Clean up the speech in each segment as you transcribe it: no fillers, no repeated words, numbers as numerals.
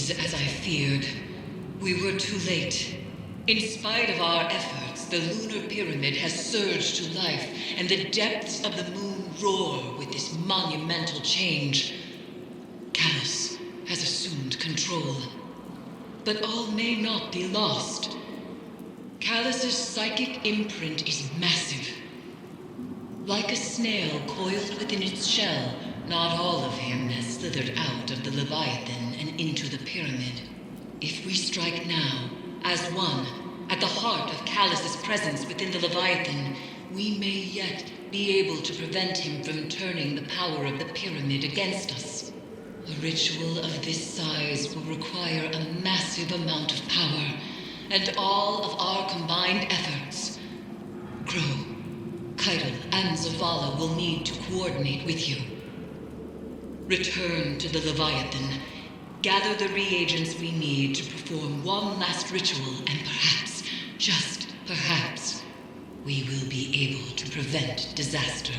is as I feared. We were too late. In spite of our efforts, the lunar pyramid has surged to life, and the depths of the moon roar with this monumental change. Callus has assumed control. But all may not be lost. Callus's psychic imprint is massive. Like a snail coiled within its shell, not all of him has slithered out of the Leviathan and into the pyramid. If we strike now, as one, at the heart of Callus's presence within the Leviathan, we may yet be able to prevent him from turning the power of the pyramid against us. A ritual of this size will require a massive amount of power, and all of our combined efforts. Crow, Keitel, and Zavala will need to coordinate with you. Return to the Leviathan. Gather the reagents we need to perform one last ritual, and perhaps, just perhaps, we will be able to prevent disaster.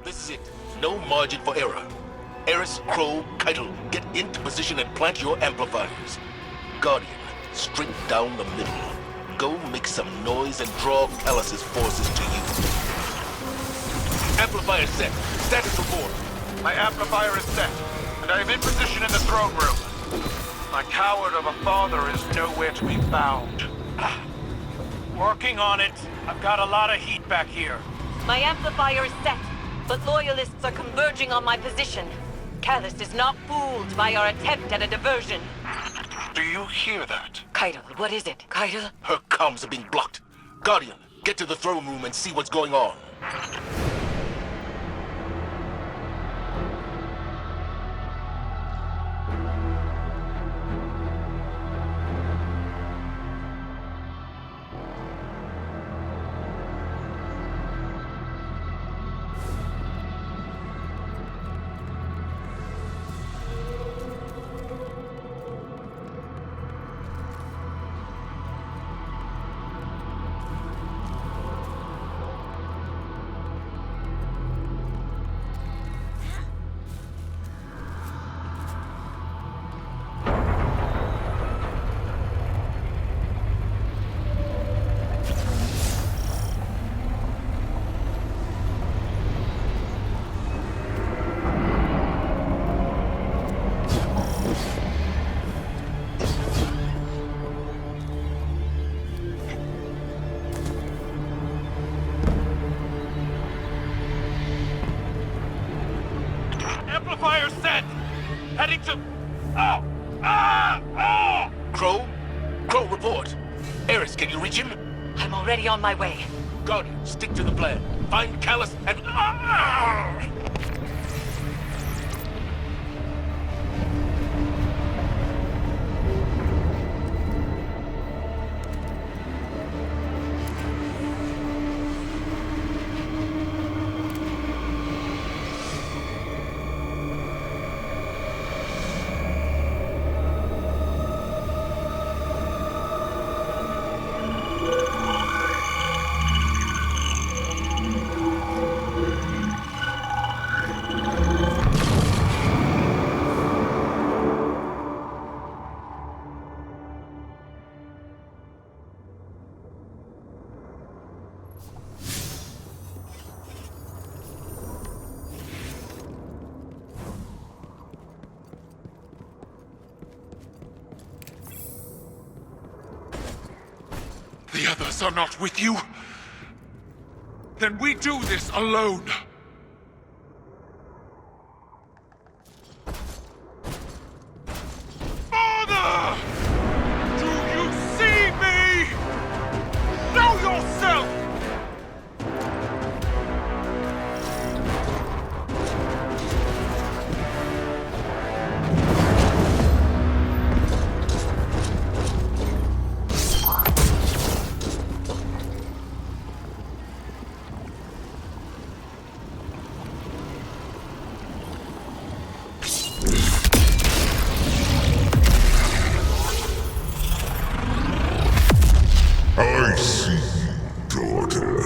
This is it. No margin for error. Eris, Crow, Keitel, get into position and plant your amplifiers. Guardian, straight down the middle. Go make some noise and draw Callus's forces to you. Amplifier set. Status report. My amplifier is set, and I am in position in the throne room. My coward of a father is nowhere to be found. Working on it. I've got a lot of heat back here. My amplifier is set, but loyalists are converging on my position. Callus is not fooled by our attempt at a diversion. Do you hear that? Keitel, what is it? Keitel? Her comms are being blocked. Guardian, get to the throne room and see what's going on. Amplifier set! Heading to... Oh! Ah! Oh! Crow? Crow, report. Eris, can you reach him? I'm already on my way. Guardian, stick to the plan. Find Callus and... The others are not with you? Then we do this alone. Father! Do you see me? Show yourself! I see you, daughter.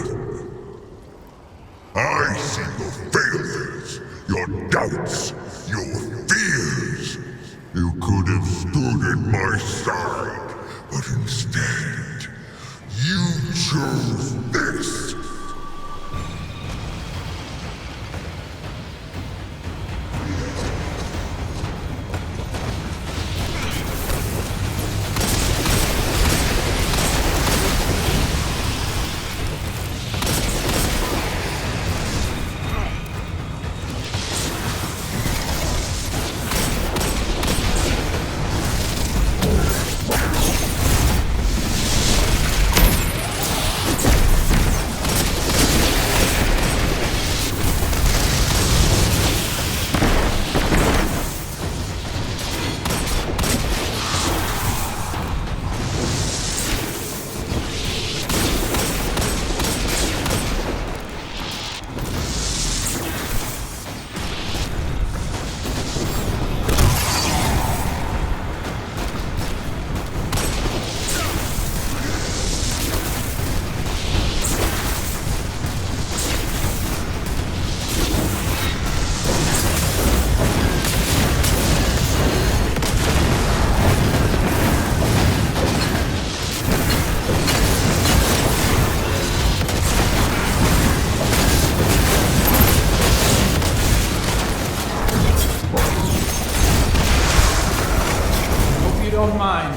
I see your failures, your doubts, your fears. You could have stood at my side, but instead, you chose this. Don't mind,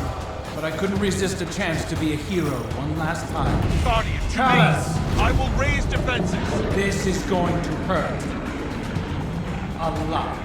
but I couldn't resist a chance to be a hero one last time. Guardian, to Callus! me! I will raise defenses! This is going to hurt. A lot.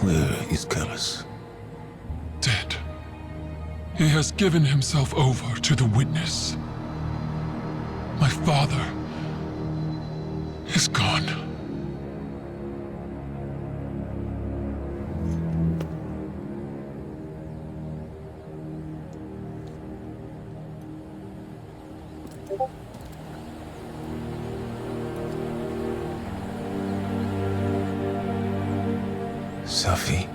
Where is Callus? Dead. He has given himself over to the Witness. My father is gone. Safi.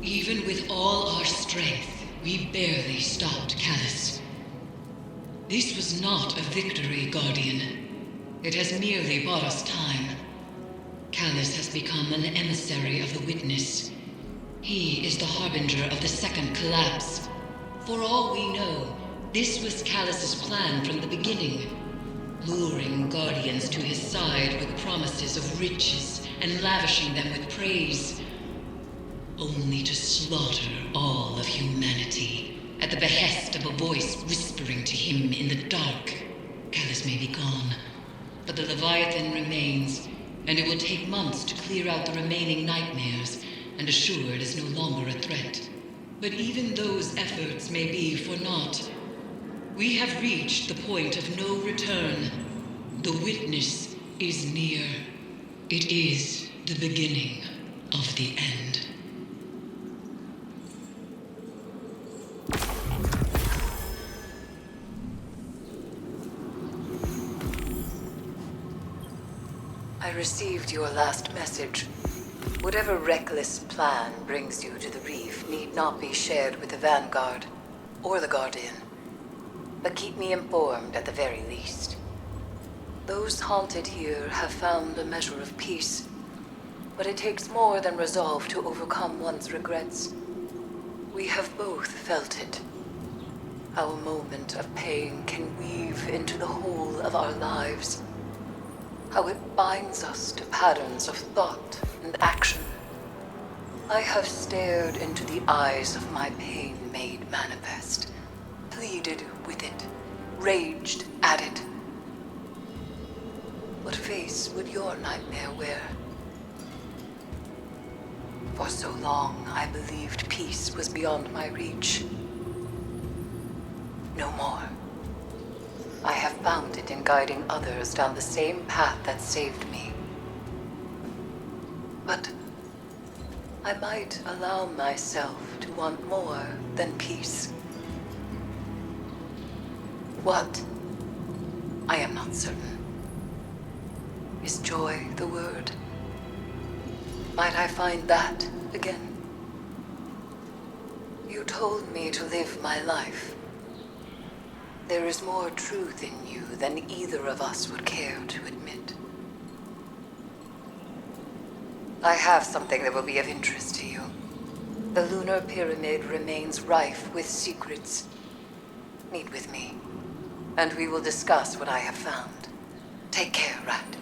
Even with all our strength, we barely stopped Callus. This was not a victory, Guardian. It has merely bought us time. Callus has become an emissary of the Witness. He is the harbinger of the second collapse. For all we know, this was Callus's plan from the beginning. Luring Guardians to his side with promises of riches and lavishing them with praise. Only to slaughter all of humanity at the behest of a voice whispering to him in the dark. Callus may be gone, but the Leviathan remains, and it will take months to clear out the remaining nightmares and assure it is no longer a threat. But even those efforts may be for naught. We have reached the point of no return. The Witness is near. It is the beginning of the end. I received your last message. Whatever reckless plan brings you to the reef need not be shared with the Vanguard or the Guardian. But keep me informed at the very least. Those haunted here have found a measure of peace, but it takes more than resolve to overcome one's regrets. We have both felt it. Our moment of pain can weave into the whole of our lives. How it binds us to patterns of thought and action. I have stared into the eyes of my pain made manifest, pleaded with it, raged at it. What face would your nightmare wear? For so long, I believed peace was beyond my reach. No more. I have found it in guiding others down the same path that saved me. But I might allow myself to want more than peace. What? I am not certain. Is joy the word? Might I find that again? You told me to live my life. There is more truth in you than either of us would care to admit. I have something that will be of interest to you. The Lunar Pyramid remains rife with secrets. Meet with me, and we will discuss what I have found. Take care, Rat.